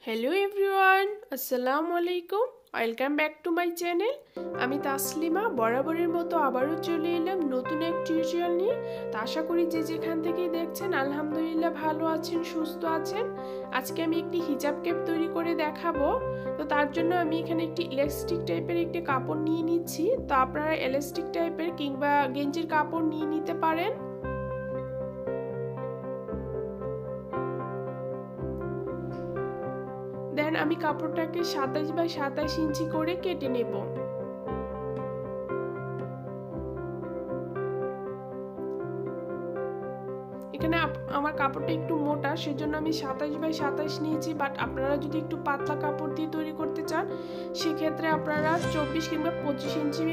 Hello everyone अस्सलामु आलैकुम welcome back to my channel आमी तासलिमा बराबरेर मतो आबारो चले एलाम नतून एक टिউটোরিয়াল নিয়ে। তো আশা করি যে যেখান থেকেই দেখছেন আলহামদুলিল্লাহ ভালো আছেন, সুস্থ আছেন। আজকে আমি একটি হিজাব ক্যাপ তৈরি করে দেখাবো। তো তার জন্য আমি এখানে একটি ইলাস্টিক টাইপের একটি কাপড় নিয়ে নিচ্ছি। তো আপনারা ইলাস্টিক টাইপের কিংবা গেঞ্জির কাপড় নিয়ে নিতে পারেন। দেন আমি কাপড়টাকে 27 বাই 27 ইঞ্চি করে কেটে নেব। এখানে আমার কাপড়টা একটু মোটা, সেজন্য আমি 27 বাই 27 নিয়েছি। বাট আপনারা যদি একটু পাতলা কাপড় দিয়ে তৈরি করতে চান সেক্ষেত্রে আপনারা 24 কিংবা 25 ইঞ্চি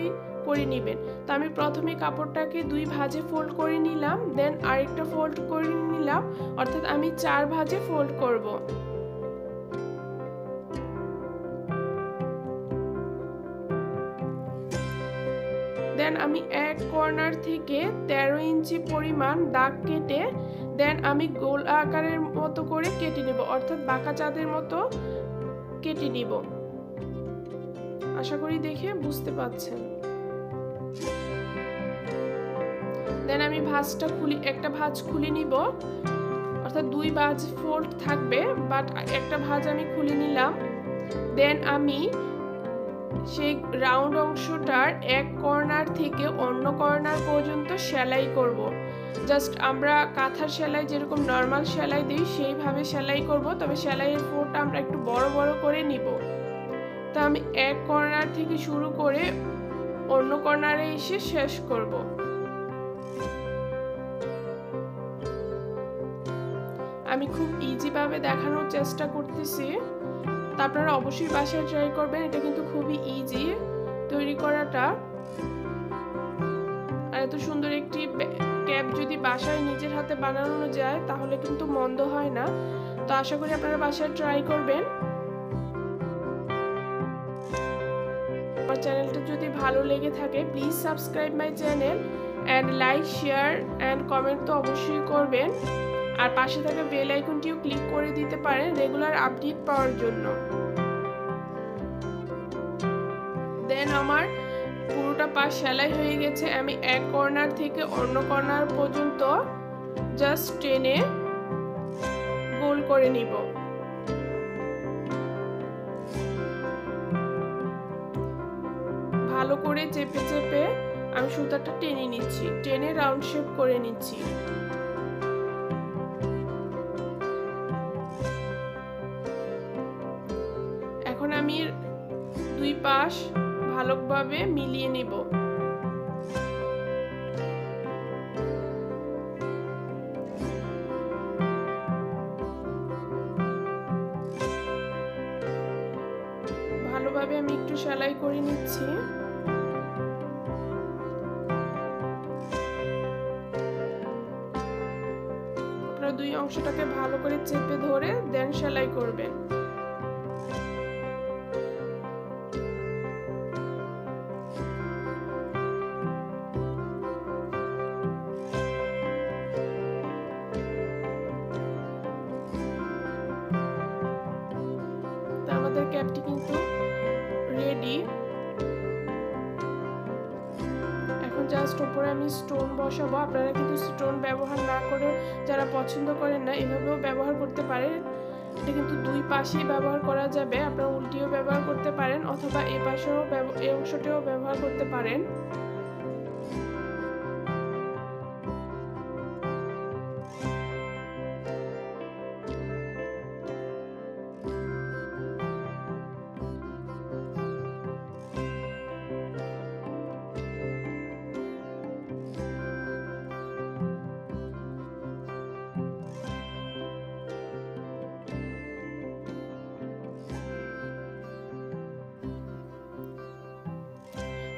করে নেবেন। তো আমি প্রথমে কাপড়টাকে দুই ভাঁজে ফোল্ড করে নিলাম, দেন আরেকটা ফোল্ড করে নিলাম, অর্থাৎ আমি 4 ভাঁজে ফোল্ড করব। দেন আমি এক কর্নার থেকে 13 ইঞ্চি পরিমাণ দাগ কেটে দেন আমি গোল আকারের মতো করে কেটে নেব, অর্থাৎ বাঁকা চাঁদের মতো কেটে নিব। আশা করি দেখে বুঝতে পাচ্ছেন। দেন আমি ভাঁজটা একটা ভাঁজ খুলে নিব, অর্থাৎ দুই ভাঁজ ফোল্ড থাকবে, বাট একটা ভাঁজ আমি খুলে নিলাম। দেন আমি সেই রাউন্ড অংশটার এক কর্নার থেকে অন্য কর্নার পর্যন্ত সেলাই করব। জাস্ট আমরা কাঁথার সেলাই যেরকম নর্মাল সেলাই দিই সেইভাবে সেলাই করব, তবে সেলাইয়ের ফোঁটা আমরা একটু বড় বড় করে নিব। তো আমি এক কর্নার থেকে শুরু করে অন্য কর্নারে এসে শেষ করব। আমি খুব ইজি ভাবে দেখানোর চেষ্টা করতেছি, আপনারা অবশ্যই বাসায় ট্রাই করবেন। এটা কিন্তু খুবই ইজি তৈরি করাটা। আর এত সুন্দর একটি ক্যাপ যদি বাসায় নিজের হাতে বানানো যায় তাহলে কিন্তু মন্দ হয় না। তো আশা করি আপনারা বাসায় ট্রাই করবেন। আমার চ্যানেলটা যদি ভালো লেগে থাকে please subscribe my channel and like, share and comment তো অবশ্যই করবেন। আর পাশে থাকা বেল আইকনটিও ক্লিক করে দিতে পারেন রেগুলার আপডেট পাওয়ার জন্য। দেন আমার পুরোটা পাশ সেলাই হয়ে গেছে। আমি এক কর্নার থেকে অন্য কর্নার পর্যন্ত জাস্ট টেনে গোল করে নিব। ভালো করে চেপে চেপে আমি সুতাটা টেনে নিচ্ছি, টেনে রাউন্ড শেপ করে নিচ্ছি। এখন আমি দুই পাশ ভালোভাবে মিলিয়ে নেব। ভালোভাবে আমি একটু সেলাই করে নিচ্ছি। আপনারা দুই অংশটাকে ভালো করে চেপে ধরে দেন সেলাই করবেন। আমাদের ক্যাপটি কিন্তু রেডি। এখন জাস্ট উপরে আমি স্টোন বসাবো। আপনারা কিন্তু স্টোন ব্যবহার না করে যারা পছন্দ করেন না এভাবেও ব্যবহার করতে পারেন। এটা কিন্তু দুই পাশেই ব্যবহার করা যাবে, আপনারা উল্টিও ব্যবহার করতে পারেন অথবা এই পাশেও এই অংশটিও ব্যবহার করতে পারেন।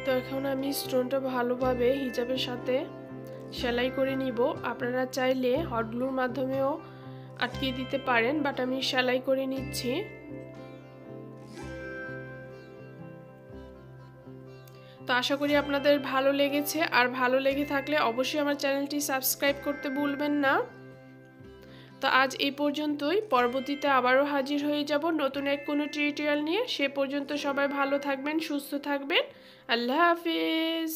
তো এখন আমি স্টোনটা ভালোভাবে হিজাবের সাথে সেলাই করে নিব। আপনারা চাইলে হট গ্লুর মাধ্যমেও আটকিয়ে দিতে পারেন, বাট আমি সেলাই করে নিচ্ছি। তো আশা করি আপনাদের ভালো লেগেছে, আর ভালো লেগে থাকলে অবশ্যই আমার চ্যানেলটি সাবস্ক্রাইব করতে ভুলবেন না। তো আজ এই পর্যন্তই, পরবর্তীতে আবারও হাজির হয়ে যাব নতুন এক কোনো টিউটোরিয়াল নিয়ে। সে পর্যন্ত সবাই ভালো থাকবেন, সুস্থ থাকবেন। আল্লাহ হাফিজ।